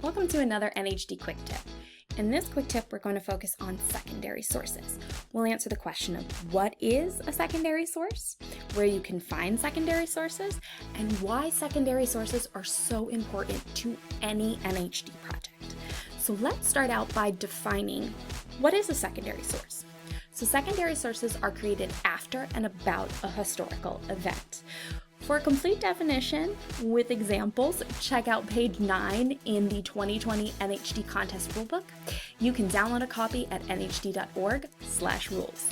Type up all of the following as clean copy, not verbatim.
Welcome to another NHD Quick Tip. In this quick tip, we're going to focus on secondary sources. We'll answer the question of what is a secondary source, where you can find secondary sources, and why secondary sources are so important to any NHD project. So let's start out by defining what is a secondary source. So secondary sources are created after and about a historical event. For a complete definition with examples, check out page 9 in the 2020 NHD Contest Rulebook. You can download a copy at nhd.org/rules.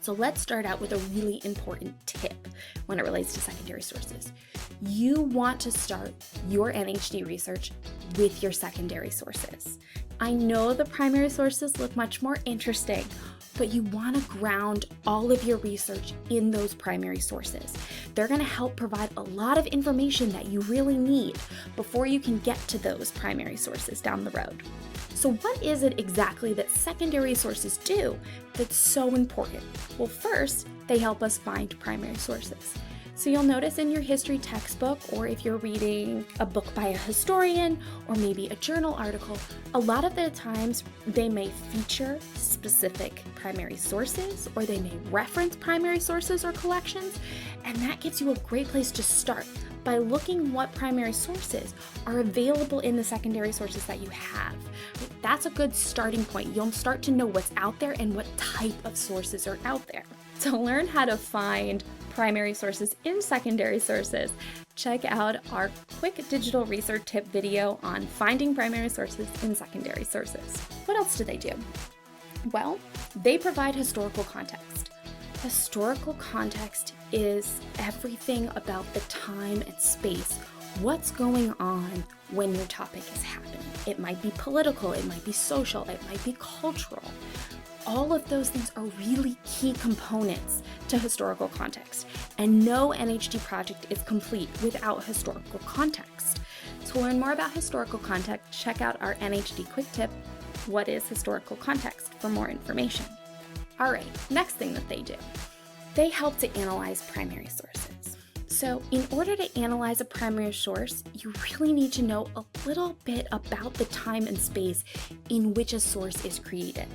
So let's start out with a really important tip when it relates to secondary sources. You want to start your NHD research with your secondary sources. I know the primary sources look much more interesting, but you want to ground all of your research in those primary sources. They're going to help provide a lot of information that you really need before you can get to those primary sources down the road. So what is it exactly that secondary sources do that's so important? Well, first, they help us find primary sources. So you'll notice in your history textbook, or if you're reading a book by a historian, or maybe a journal article, a lot of the times they may feature specific primary sources, or they may reference primary sources or collections, and that gives you a great place to start by looking what primary sources are available in the secondary sources that you have. That's a good starting point. You'll start to know what's out there and what type of sources are out there. To learn how to find primary sources in secondary sources, check out our quick digital research tip video on finding primary sources in secondary sources. What else do they do? Well, they provide historical context. Historical context is everything about the time and space. What's going on when your topic is happening? It might be political, it might be social, it might be cultural. All of those things are really key components to historical context, and no NHD project is complete without historical context. To learn more about historical context, check out our NHD Quick Tip, What is Historical Context, for more information. All right, next thing that they do. They help to analyze primary sources. So in order to analyze a primary source, you really need to know a little bit about the time and space in which a source is created.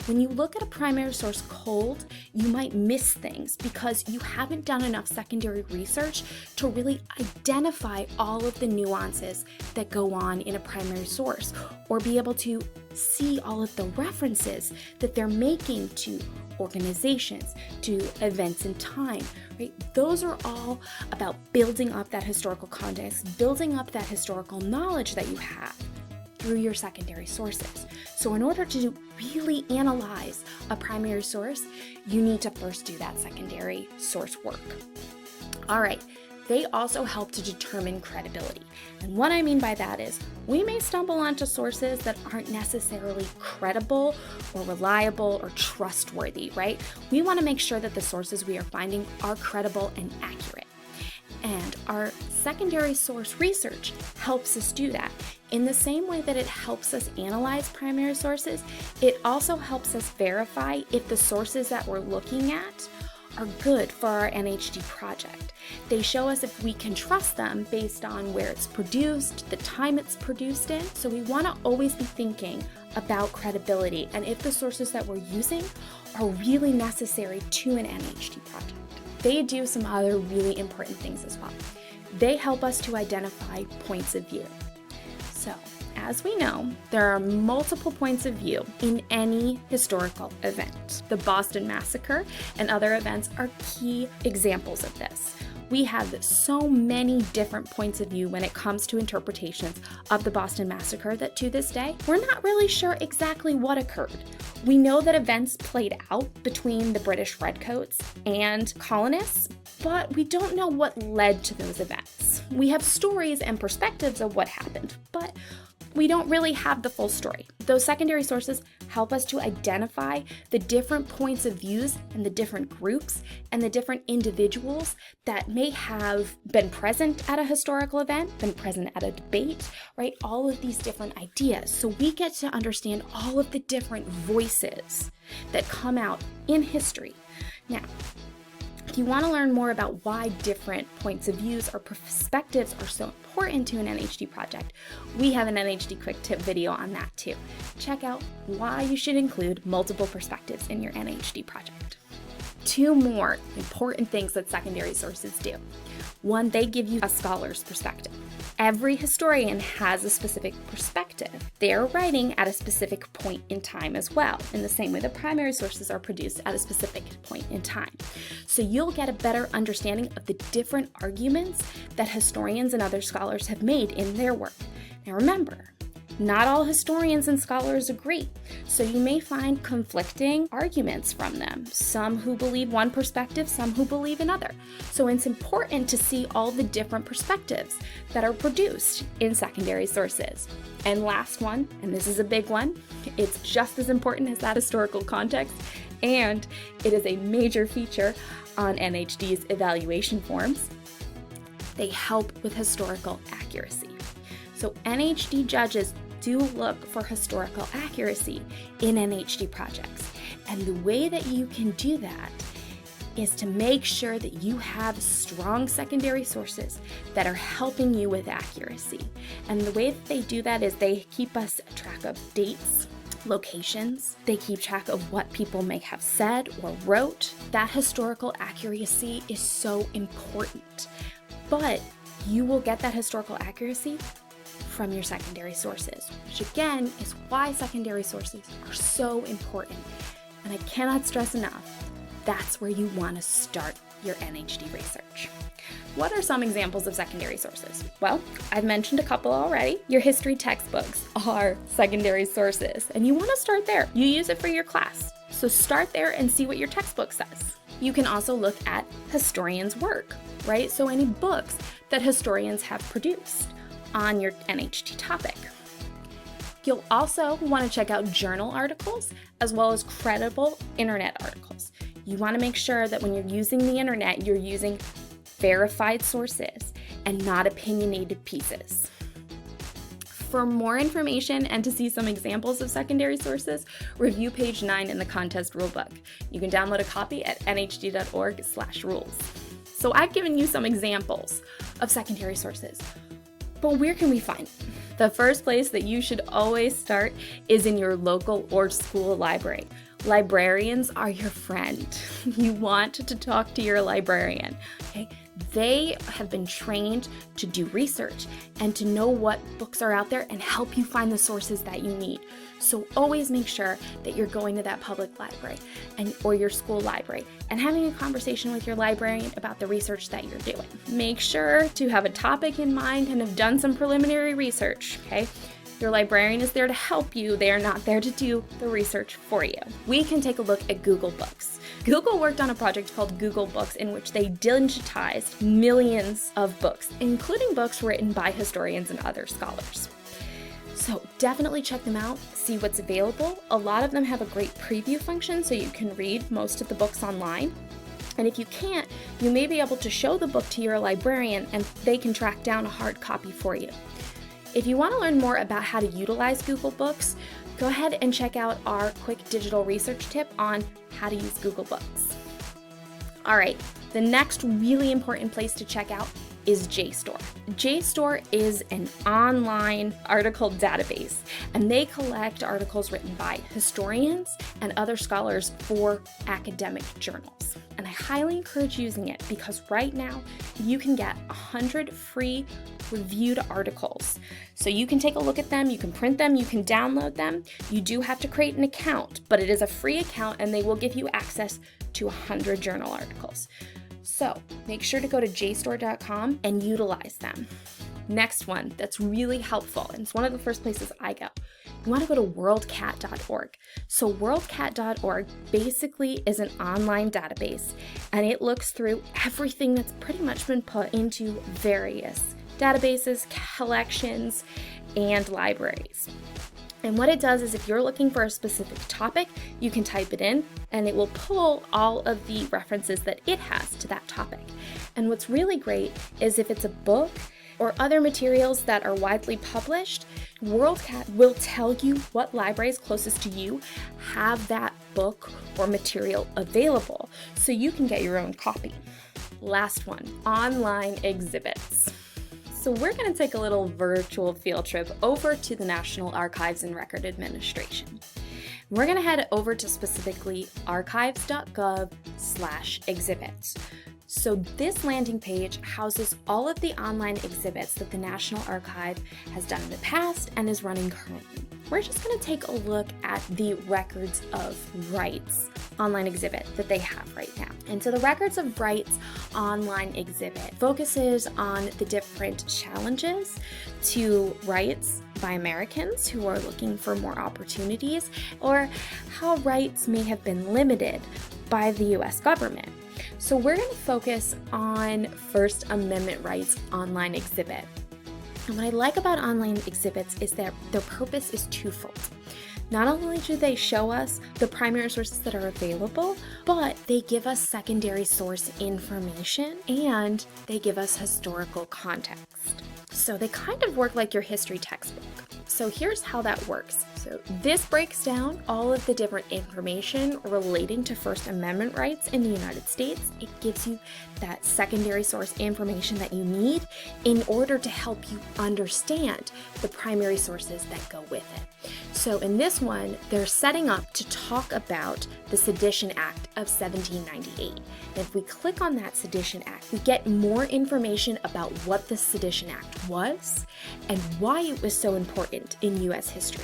When you look at a primary source cold, you might miss things because you haven't done enough secondary research to really identify all of the nuances that go on in a primary source, or be able to see all of the references that they're making to organizations, to events in time, right? Those are all about building up that historical context, building up that historical knowledge that you have through your secondary sources. So in order to really analyze a primary source, you need to first do that secondary source work. All right. They also help to determine credibility. And what I mean by that is we may stumble onto sources that aren't necessarily credible or reliable or trustworthy, right? We want to make sure that the sources we are finding are credible and accurate. And our secondary source research helps us do that. In the same way that it helps us analyze primary sources, it also helps us verify if the sources that we're looking at are good for our NHD project. They show us if we can trust them based on where it's produced, the time it's produced in. So we want to always be thinking about credibility and if the sources that we're using are really necessary to an NHD project. They do some other really important things as well. They help us to identify points of view. So, as we know, there are multiple points of view in any historical event. The Boston Massacre and other events are key examples of this. We have so many different points of view when it comes to interpretations of the Boston Massacre that to this day, we're not really sure exactly what occurred. We know that events played out between the British Redcoats and colonists, but we don't know what led to those events. We have stories and perspectives of what happened, but we don't really have the full story. Those secondary sources help us to identify the different points of views and the different groups and the different individuals that may have been present at a historical event, been present at a debate, right? All of these different ideas. So we get to understand all of the different voices that come out in history. Now, If you want to learn more about why different points of views or perspectives are so important to an NHD project, we have an NHD quick tip video on that too. Check out why you should include multiple perspectives in your NHD project. 2 more important things that secondary sources do. 1, they give you a scholar's perspective. Every historian has a specific perspective. They're writing at a specific point in time as well, in the same way that primary sources are produced at a specific point in time. So you'll get a better understanding of the different arguments that historians and other scholars have made in their work. Now remember, not all historians and scholars agree, so you may find conflicting arguments from them, some who believe one perspective, some who believe another. So it's important to see all the different perspectives that are produced in secondary sources. And last one, and this is a big one, it's just as important as that historical context, and it is a major feature on NHD's evaluation forms. They help with historical accuracy. So NHD judges do look for historical accuracy in NHD projects. And the way that you can do that is to make sure that you have strong secondary sources that are helping you with accuracy. And the way that they do that is they keep us track of dates, locations, they keep track of what people may have said or wrote. That historical accuracy is so important. But you will get that historical accuracy from your secondary sources, which again is why secondary sources are so important. And I cannot stress enough, that's where you want to start your NHD research. What are some examples of secondary sources? Well, I've mentioned a couple already. Your history textbooks are secondary sources, and you want to start there. You use it for your class, so start there and see what your textbook says. You can also look at historians' work, right? So any books that historians have produced on your NHD topic. You'll also want to check out journal articles as well as credible internet articles. You want to make sure that when you're using the internet, you're using verified sources and not opinionated pieces. For more information and to see some examples of secondary sources, review page 9 in the contest rulebook. You can download a copy at nhd.org/rules. So I've given you some examples of secondary sources. But where can we find it? The first place that you should always start is in your local or school library. Librarians are your friend. You want to talk to your librarian, okay? They have been trained to do research and to know what books are out there and help you find the sources that you need. So always make sure that you're going to that public library or your school library and having a conversation with your librarian about the research that you're doing. Make sure to have a topic in mind and have done some preliminary research, okay? Your librarian is there to help you. They are not there to do the research for you. We can take a look at Google Books. Google worked on a project called Google Books in which they digitized millions of books, including books written by historians and other scholars. So definitely check them out, see what's available. A lot of them have a great preview function so you can read most of the books online. And if you can't, you may be able to show the book to your librarian and they can track down a hard copy for you. If you want to learn more about how to utilize Google Books, go ahead and check out our quick digital research tip on how to use Google Books. All right, the next really important place to check out is JSTOR. JSTOR is an online article database, and they collect articles written by historians and other scholars for academic journals. And I highly encourage using it because right now you can get 100 free reviewed articles. So you can take a look at them, you can print them, you can download them. You do have to create an account, but it is a free account and they will give you access to 100 journal articles. So make sure to go to jstor.com and utilize them. Next one that's really helpful, and it's one of the first places I go. You want to go to worldcat.org. So worldcat.org basically is an online database, and it looks through everything that's pretty much been put into various databases, collections, and libraries. And what it does is if you're looking for a specific topic, you can type it in and it will pull all of the references that it has to that topic. And what's really great is if it's a book or other materials that are widely published, WorldCat will tell you what libraries closest to you have that book or material available so you can get your own copy. Last one, online exhibits. So we're going to take a little virtual field trip over to the National Archives and Record Administration. We're going to head over to specifically archives.gov/exhibits. So this landing page houses all of the online exhibits that the National Archive has done in the past and is running currently. We're just going to take a look at the Records of Rights online exhibit that they have right now. And so the Records of Rights online exhibit focuses on the different challenges to rights by Americans who are looking for more opportunities, or how rights may have been limited by the US government. So we're going to focus on First Amendment rights online exhibit. And what I like about online exhibits is that their purpose is twofold. Not only do they show us the primary sources that are available, but they give us secondary source information and they give us historical context. So they kind of work like your history textbook. So here's how that works. So this breaks down all of the different information relating to First Amendment rights in the United States. It gives you that secondary source information that you need in order to help you understand the primary sources that go with it. So in this one, they're setting up to talk about the Sedition Act of 1798. And if we click on that Sedition Act, we get more information about what the Sedition Act was and why it was so important in U.S. history.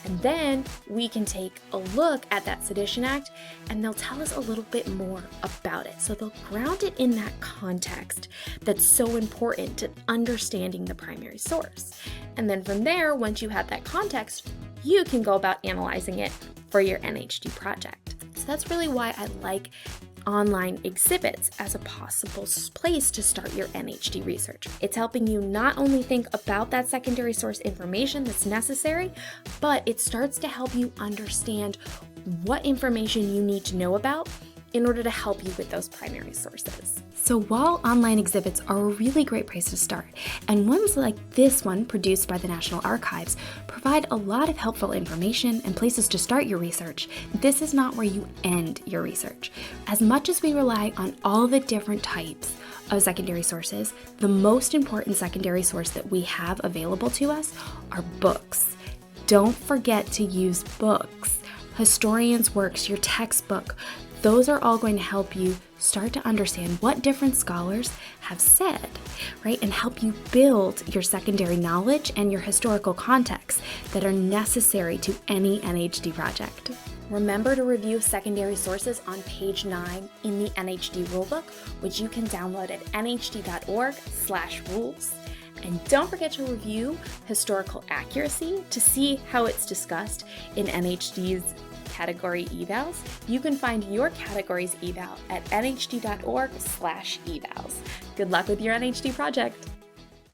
And then we can take a look at that Sedition Act and they'll tell us a little bit more about it. So they'll ground it in that context that's so important to understanding the primary source. And then from there, once you have that context, you can go about analyzing it for your NHD project. So that's really why I like online exhibits as a possible place to start your NHD research. It's helping you not only think about that secondary source information that's necessary, but it starts to help you understand what information you need to know about in order to help you with those primary sources. So while online exhibits are a really great place to start, and ones like this one produced by the National Archives provide a lot of helpful information and places to start your research, this is not where you end your research. As much as we rely on all the different types of secondary sources, the most important secondary source that we have available to us are books. Don't forget to use books. Historians' works, your textbook, those are all going to help you start to understand what different scholars have said, right? And help you build your secondary knowledge and your historical context that are necessary to any NHD project. Remember to review secondary sources on page 9 in the NHD rulebook, which you can download at nhd.org/rules. And don't forget to review historical accuracy to see how it's discussed in NHD's category evals. You can find your categories eval at nhd.org/evals. Good luck with your NHD project.